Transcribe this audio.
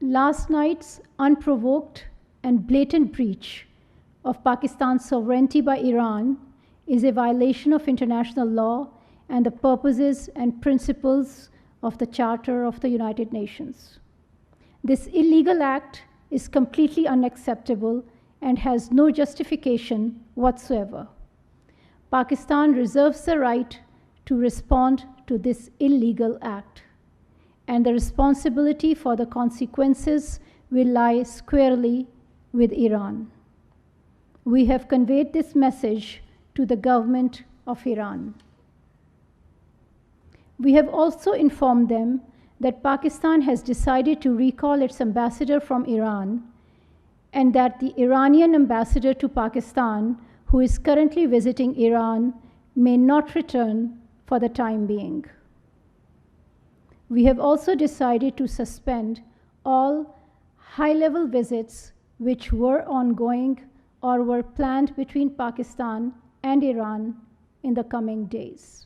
Last night's unprovoked and blatant breach of Pakistan's sovereignty by Iran is a violation of international law and the purposes and principles of the Charter of the United Nations. This illegal act is completely unacceptable and has no justification whatsoever. Pakistan reserves the right to respond to this illegal act, and the responsibility for the consequences will lie squarely with Iran. We have conveyed this message to the government of Iran. We have also informed them that Pakistan has decided to recall its ambassador from Iran, and that the Iranian ambassador to Pakistan, who is currently visiting Iran, may not return for the time being. We have also decided to suspend all high-level visits which were ongoing or were planned between Pakistan and Iran in the coming days.